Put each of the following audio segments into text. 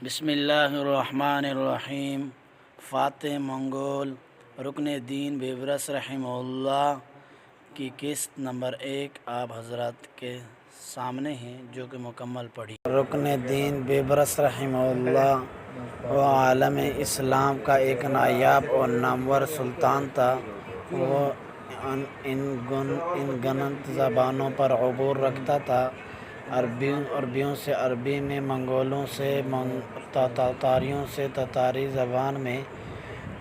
بسم اللہ الرحمن الرحیم۔ فاتح منگول رکن دین بیبرس رحمہ اللہ کی قسط نمبر 1 آپ حضرات کے سامنے ہے، جو کہ مکمل پڑھی۔ رکن دین بیبرس رحمہ اللہ وہ عالم اسلام کا ایک نایاب اور نامور سلطان تھا۔ وہ ان گنت زبانوں پر عبور رکھتا تھا، عربیوں سے عربی میں، منگولوں سے تاتاریوں سے تاتاری زبان میں،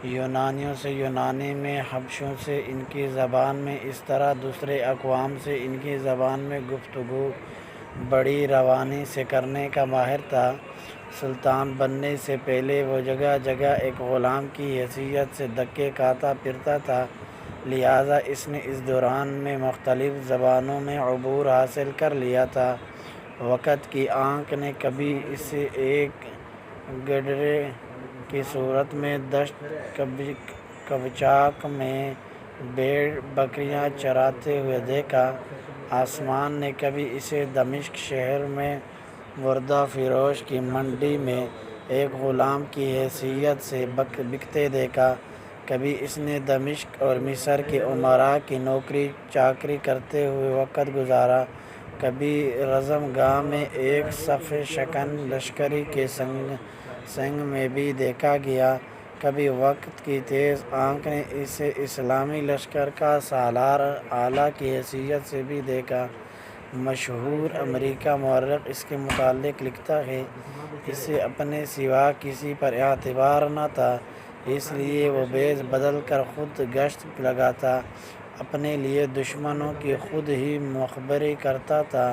یونانیوں سے یونانی میں، حبشیوں سے ان کی زبان میں، اس طرح دوسرے اقوام سے ان کی زبان میں گفتگو بڑی روانی سے کرنے کا ماہر تھا۔ سلطان بننے سے پہلے وہ جگہ جگہ ایک غلام کی حیثیت سے دھکے کھاتا پھرتا تھا، لہٰذا اس نے اس دوران میں مختلف زبانوں میں عبور حاصل کر لیا تھا۔ وقت کی آنکھ نے کبھی اسے ایک گڈرے کی صورت میں دشت کبچاک میں بھیڑ بکریاں چراتے ہوئے دیکھا۔ آسمان نے کبھی اسے دمشق شہر میں وردہ فروش کی منڈی میں ایک غلام کی حیثیت سے بکتے دیکھا۔ کبھی اس نے دمشق اور مصر کے امراء کی نوکری چاکری کرتے ہوئے وقت گزارا۔ کبھی رزم گاہ میں ایک صف شکن لشکری کے سنگ میں بھی دیکھا گیا۔ کبھی وقت کی تیز آنکھ نے اسے اسلامی لشکر کا سالار اعلیٰ کی حیثیت سے بھی دیکھا۔ مشہور امریکی مورخ اس کے متعلق لکھتا ہے، اسے اپنے سوا کسی پر اعتبار نہ تھا، اس لیے وہ بھیس بدل کر خود گشت لگاتا، اپنے لیے دشمنوں کی خود ہی مخبری کرتا تھا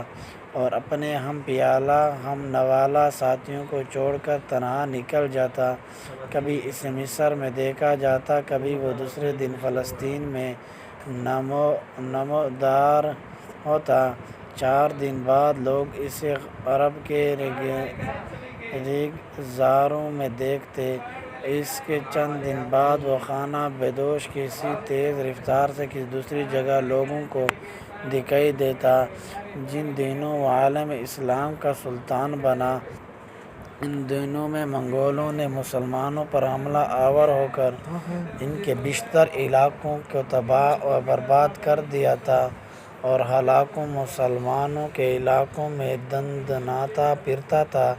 اور اپنے ہم پیالہ ہم نوالہ ساتھیوں کو چھوڑ کر تنہا نکل جاتا۔ کبھی اسے مصر میں دیکھا جاتا، کبھی وہ دوسرے دن فلسطین میں نمودار ہوتا۔ 4 دن بعد لوگ اسے عرب کے ریگزاروں میں دیکھتے۔ اس کے چند دن بعد وہ خانہ بدوش کسی تیز رفتار سے کسی دوسری جگہ لوگوں کو دکھائی دیتا۔ جن دنوں وہ عالم اسلام کا سلطان بنا، ان دنوں میں منگولوں نے مسلمانوں پر حملہ آور ہو کر ان کے بیشتر علاقوں کو تباہ و برباد کر دیا تھا اور ہلاکوں مسلمانوں کے علاقوں میں دندناتا پھرتا تھا۔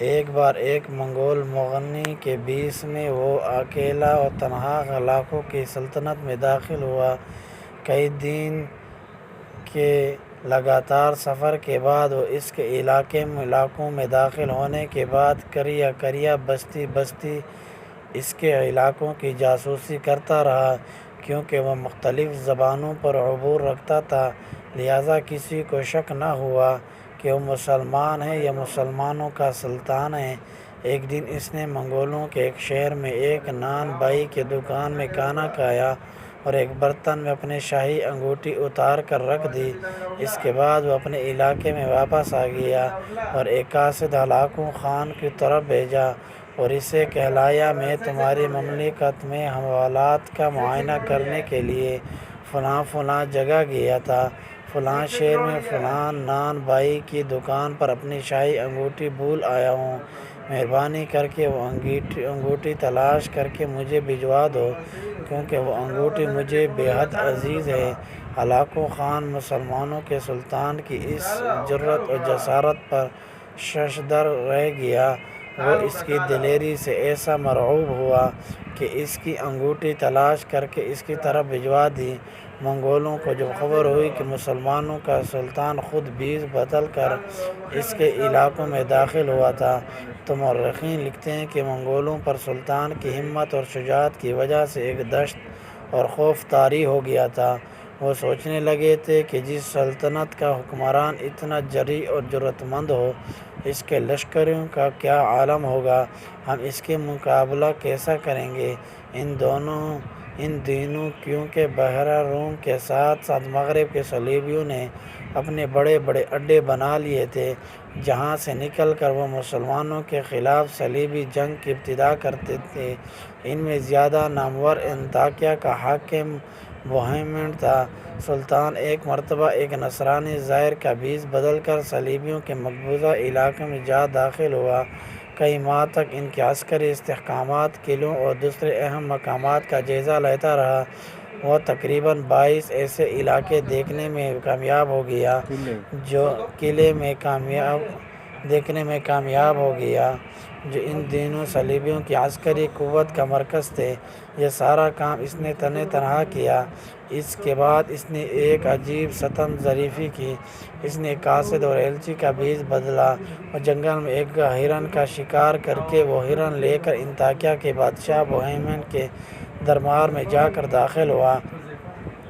ایک بار ایک منگول مغنی کے بیچ میں وہ اکیلا و تنہا ہلاکوں کی سلطنت میں داخل ہوا۔ کئی دن کے لگاتار سفر کے بعد وہ اس کے علاقوں میں داخل ہونے کے بعد قریہ بستی بستی اس کے علاقوں کی جاسوسی کرتا رہا۔ کیونکہ وہ مختلف زبانوں پر عبور رکھتا تھا، لہٰذا کسی کو شک نہ ہوا کہ وہ مسلمان ہے یا مسلمانوں کا سلطان ہے۔ ایک دن اس نے منگولوں کے ایک شہر میں ایک نان بائی کی دکان میں کھانا کھایا اور ایک برتن میں اپنی شاہی انگوٹھی اتار کر رکھ دی۔ اس کے بعد وہ اپنے علاقے میں واپس آ گیا اور ایک قاصد ہلاکو خان کی طرف بھیجا اور اسے کہلایا، میں تمہاری مملکت میں حوالات کا معائنہ کرنے کے لیے فلاں جگہ گیا تھا، فلاں شہر میں فلاں نان بائی کی دکان پر اپنی شاہی انگوٹھی بھول آیا ہوں، مہربانی کر کے وہ انگوٹھی تلاش کر کے مجھے بھجوا دو، کیونکہ وہ انگوٹھی مجھے بے حد عزیز ہے۔ ہلاکو خان مسلمانوں کے سلطان کی اس جرأت و جسارت پر ششدر رہ گیا۔ وہ اس کی دلیری سے ایسا مرعوب ہوا کہ اس کی انگوٹھی تلاش کر کے اس کی طرف بھجوا دی۔ منگولوں کو جب خبر ہوئی کہ مسلمانوں کا سلطان خود بیس بدل کر اس کے علاقوں میں داخل ہوا تھا، تو مورخین لکھتے ہیں کہ منگولوں پر سلطان کی ہمت اور شجاعت کی وجہ سے ایک دہشت اور خوف طاری ہو گیا تھا۔ وہ سوچنے لگے تھے کہ جس سلطنت کا حکمران اتنا جرأت اور جرأت مند ہو، اس کے لشکروں کا کیا عالم ہوگا، ہم اس کے مقابلہ کیسا کریں گے۔ ان دنوں کیونکہ بحیرہ روم کے ساتھ ساتھ مغرب کے صلیبیوں نے اپنے بڑے بڑے اڈے بنا لیے تھے، جہاں سے نکل کر وہ مسلمانوں کے خلاف صلیبی جنگ کی ابتدا کرتے تھے۔ ان میں زیادہ نامور انطاکیہ کا حاکم بوہیمنڈ تھا۔ سلطان ایک مرتبہ ایک نصرانی زائر کا بیس بدل کر صلیبیوں کے مقبوضہ علاقے میں جا داخل ہوا۔ کئی ماہ تک ان کے عسکری استحکامات، قلعوں اور دوسرے اہم مقامات کا جائزہ لیتا رہا۔ وہ تقریباً 22 ایسے علاقے دیکھنے میں کامیاب ہو گیا جو ان دنوں صلیبیوں کی عسکری قوت کا مرکز تھے۔ یہ سارا کام اس نے تنہا کیا۔ اس کے بعد اس نے ایک عجیب ستم ظریفی کی۔ اس نے قاصد اور ایلچی کا بھیس بدلا اور جنگل میں ایک ہرن کا شکار کر کے وہ ہرن لے کر انطاکیہ کے بادشاہ بوہیمین کے دربار میں جا کر داخل ہوا۔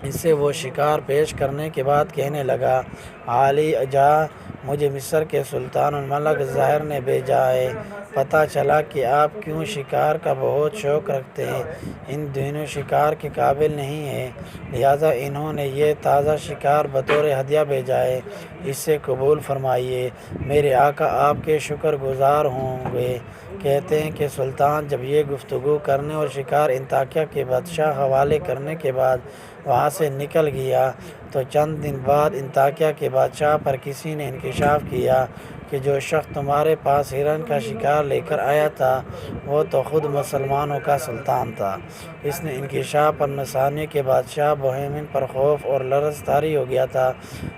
اسے وہ شکار پیش کرنے کے بعد کہنے لگا، عالی جاں مجھے مصر کے سلطان الملک زاہر نے بھیجا ہے۔ پتہ چلا کہ آپ کیوں شکار کا بہت شوق رکھتے ہیں، ان دنوں شکار کے قابل نہیں ہیں، لہٰذا انہوں نے یہ تازہ شکار بطور ہدیہ بھیجا ہے، اسے قبول فرمائیے، میرے آقا آپ کے شکر گزار ہوں گے۔ کہتے ہیں کہ سلطان جب یہ گفتگو کرنے اور شکار انطاکیہ کے بادشاہ حوالے کرنے کے بعد وہاں سے نکل گیا تو چند دن بعد انطاکیہ کے بادشاہ پر کسی نے انکشاف کیا کہ جو شخص تمہارے پاس ہرن کا شکار لے کر آیا تھا وہ تو خود مسلمانوں کا سلطان تھا۔ اس نے انکشاف پر نصرانیوں کے بادشاہ بوہیمین پر خوف اور لرز طاری ہو گیا تھا۔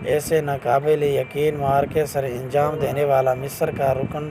ایسے ناقابل یقین معرکے سر انجام دینے والا مصر کا رکن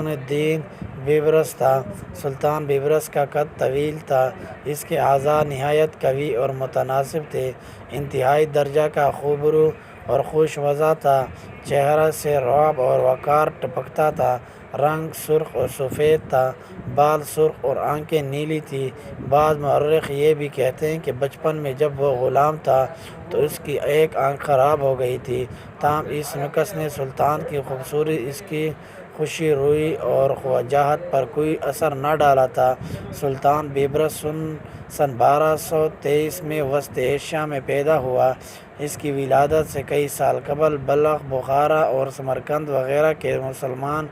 الدین بیبرس تھا۔ سلطان بیبرس کا قد طویل تھا، اس کے اعضاء نہایت قوی اور متناسب تھے، انتہائی درجہ کا خوبرو اور خوش وضع تھا، چہرہ سے رعب اور وقار ٹپکتا تھا، رنگ سرخ اور سفید تھا، بال سرخ اور آنکھیں نیلی تھیں۔ بعض مورخ یہ بھی کہتے ہیں کہ بچپن میں جب وہ غلام تھا تو اس کی ایک آنکھ خراب ہو گئی تھی، تاہم اس نقص نے سلطان کی خوبصورتی، اس کی خوشی روئی اور وجاہت پر کوئی اثر نہ ڈالا تھا۔ سلطان بیبرس سن 1223 میں وسط ایشیا میں پیدا ہوا۔ اس کی ولادت سے کئی سال قبل بلخ، بخارا اور سمرقند وغیرہ کے مسلمان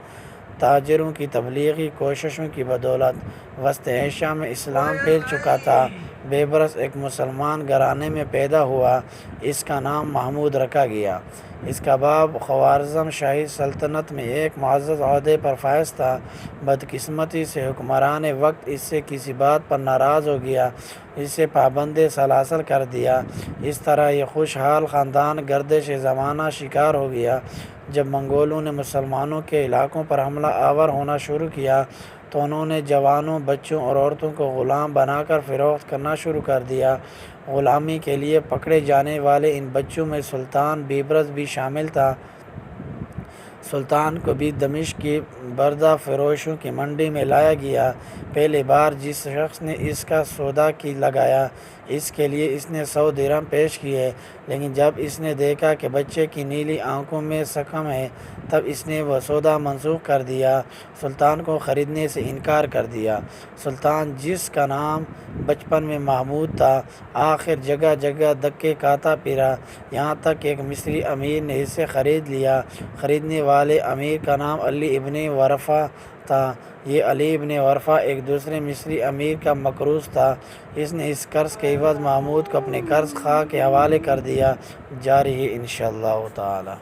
تاجروں کی تبلیغی کوششوں کی بدولت وسط ایشیا میں اسلام پھیل چکا تھا۔ بیبرس ایک مسلمان گھرانے میں پیدا ہوا، اس کا نام محمود رکھا گیا۔ اس کا باپ خوارزم شاہی سلطنت میں ایک معزز عہدے پر فائز تھا۔ بدقسمتی سے حکمران وقت اس سے کسی بات پر ناراض ہو گیا، اسے پابند سلاسل کر دیا۔ اس طرح یہ خوشحال خاندان گردش زمانہ شکار ہو گیا۔ جب منگولوں نے مسلمانوں کے علاقوں پر حملہ آور ہونا شروع کیا تو انہوں نے جوانوں، بچوں اور عورتوں کو غلام بنا کر فروخت کرنا شروع کر دیا۔ غلامی کے لیے پکڑے جانے والے ان بچوں میں سلطان بیبرس بھی شامل تھا۔ سلطان کو بھی دمشق کی بردہ فروشوں کی منڈی میں لایا گیا۔ پہلی بار جس شخص نے اس کا سودا لگایا، اس کے لیے اس نے 100 درہم پیش کیے، لیکن جب اس نے دیکھا کہ بچے کی نیلی آنکھوں میں زخم ہے تب اس نے وہ سودا منسوخ کر دیا، سلطان کو خریدنے سے انکار کر دیا۔ سلطان، جس کا نام بچپن میں محمود تھا، آخر جگہ جگہ دھکے کھاتا پھرا، یہاں تک کہ ایک مصری امیر نے اسے خرید لیا۔ خریدنے والے امیر کا نام علی ابن ورفہ تھا۔ یہ علی ابن ورفہ ایک دوسرے مصری امیر کا مقروض تھا۔ اس نے اس قرض کے عوض محمود کو اپنے قرض خواہ کے حوالے کر دیا۔ جاری ہے انشاءاللہ تعالی۔